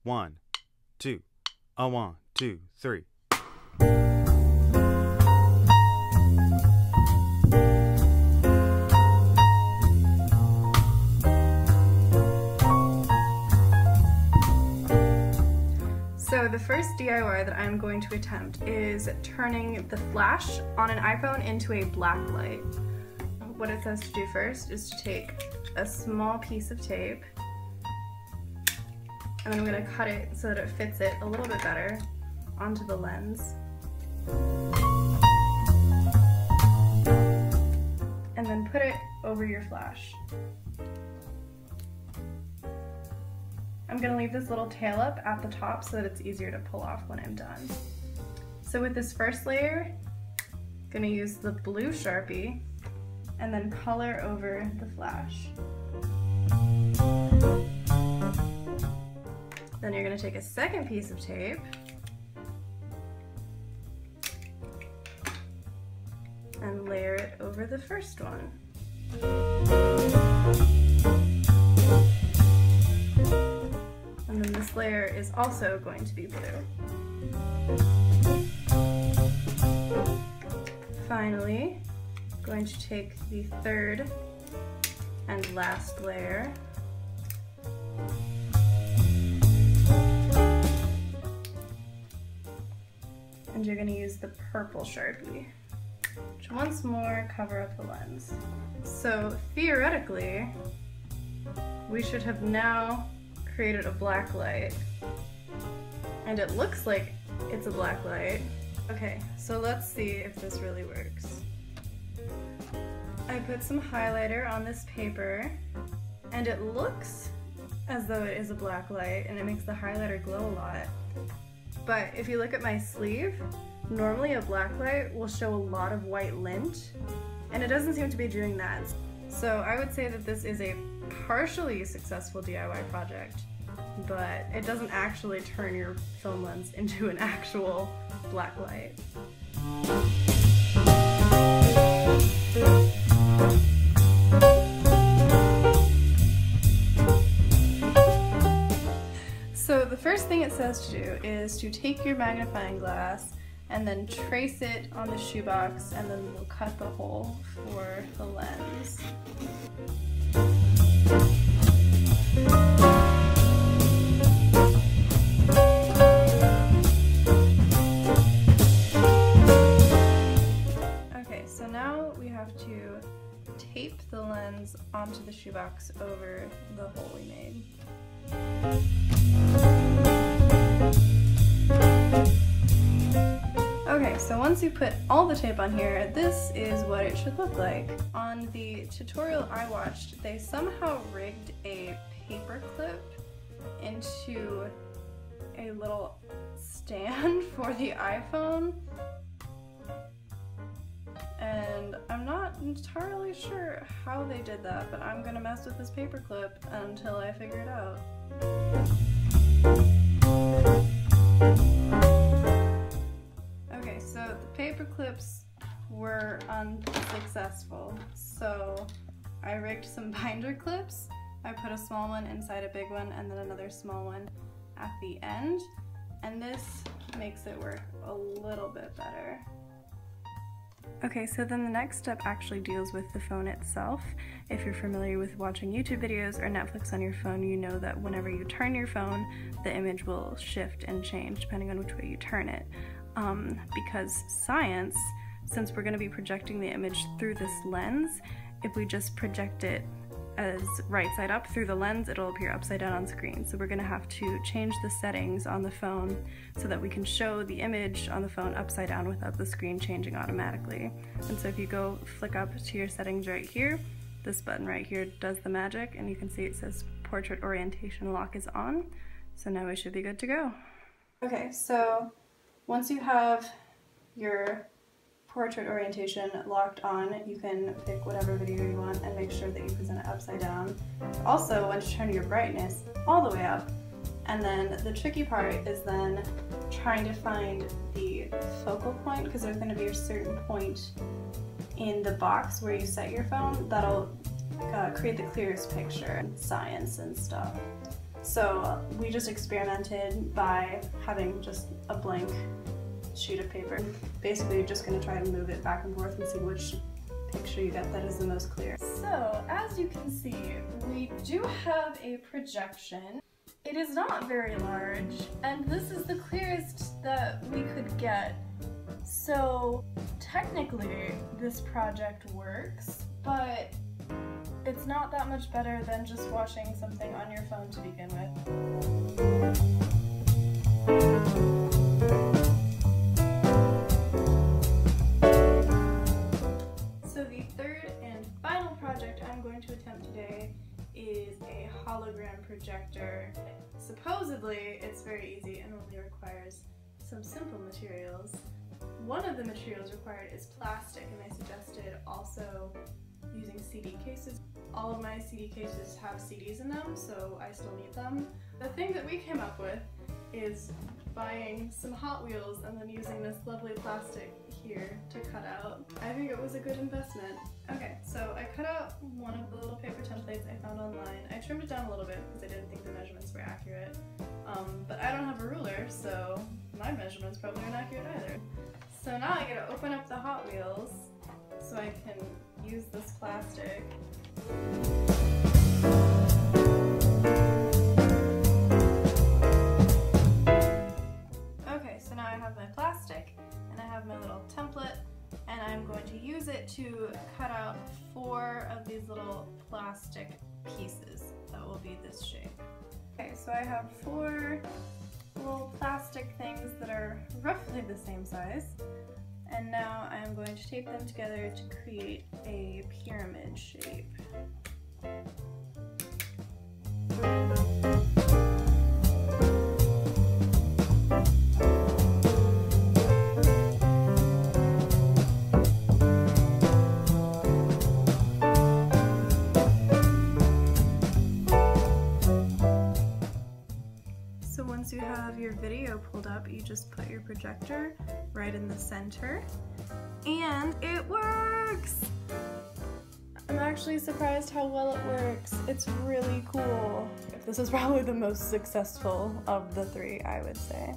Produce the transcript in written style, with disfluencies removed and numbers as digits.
1, 2, 1, 2, 3. So the first DIY that I'm going to attempt is turning the flash on an iPhone into a blacklight. What it says to do first is to take a small piece of tape, and then I'm going to cut it so that it fits it a little bit better onto the lens. And then put it over your flash. I'm going to leave this little tail up at the top so that it's easier to pull off when I'm done. So with this first layer, I'm going to use the blue Sharpie and then color over the flash. Then you're going to take a second piece of tape and layer it over the first one. And then this layer is also going to be blue. Finally, I'm going to take the third and last layer and you're going to use the purple Sharpie to once more cover up the lens. So theoretically, we should have now created a black light, and it looks like it's a black light. Okay, so let's see if this really works. I put some highlighter on this paper, and it looks as though it is a black light, and it makes the highlighter glow a lot. But if you look at my sleeve, normally a black light will show a lot of white lint, and it doesn't seem to be doing that. So I would say that this is a partially successful DIY project, but it doesn't actually turn your film lens into an actual black light. So the first thing it says to do is to take your magnifying glass and then trace it on the shoebox, and then we'll cut the hole for the lens. Okay, so now we have to tape the lens onto the shoebox over the hole we made. Okay, so once you put all the tape on here, this is what it should look like. On the tutorial I watched, they somehow rigged a paper clip into a little stand for the iPhone, and I'm not entirely sure how they did that, but I'm gonna mess with this paper clip until I figure it out. Okay, so the paper clips were unsuccessful, so I rigged some binder clips. I put a small one inside a big one and then another small one at the end, and this makes it work a little bit better. Okay, so then the next step actually deals with the phone itself. If you're familiar with watching YouTube videos or Netflix on your phone, you know that whenever you turn your phone, the image will shift and change depending on which way you turn it. Because science, since we're going to be projecting the image through this lens, if we just project it as right side up through the lens, it'll appear upside down on screen. So we're going to have to change the settings on the phone so that we can show the image on the phone upside down without the screen changing automatically. And so if you go flick up to your settings right here, this button right here does the magic, and you can see it says portrait orientation lock is on. So now we should be good to go. Okay, so once you have your portrait orientation locked on, you can pick whatever video you want and make sure that you present it upside down. Also, want to turn your brightness all the way up, and then the tricky part is then trying to find the focal point, because there's going to be a certain point in the box where you set your phone that'll create the clearest picture, science and stuff. So we just experimented by having just a blank sheet of paper. Basically, you're just going to try to move it back and forth and see which picture you get that is the most clear. So, as you can see, we do have a projection. It is not very large, and this is the clearest that we could get. So, technically, this project works, but it's not that much better than just watching something on your phone to begin with. So the third and final project I'm going to attempt today is a hologram projector. Supposedly, it's very easy and only requires some simple materials. One of the materials required is plastic, and I suggested also using CD cases. All of my CD cases have CDs in them, so I still need them. The thing that we came up with is buying some Hot Wheels and then using this lovely plastic here to cut out. I think it was a good investment. Okay, so I cut out one of the little paper templates I found online. I trimmed it down a little bit because I didn't think the measurements were accurate. But I don't have a ruler, so my measurements probably aren't accurate either. So now I gotta open up the Hot Wheels so I can use this plastic. Okay, so now I have my plastic and I have my little template, and I'm going to use it to cut out 4 of these little plastic pieces that will be this shape. Okay, so I have 4 little plastic things that are roughly the same size, and now I'm going to tape them together to create a pyramid shape. So once you have your video pulled up, you just put your projector right in the center, and it works! I'm actually surprised how well it works. It's really cool. This is probably the most successful of the 3, I would say.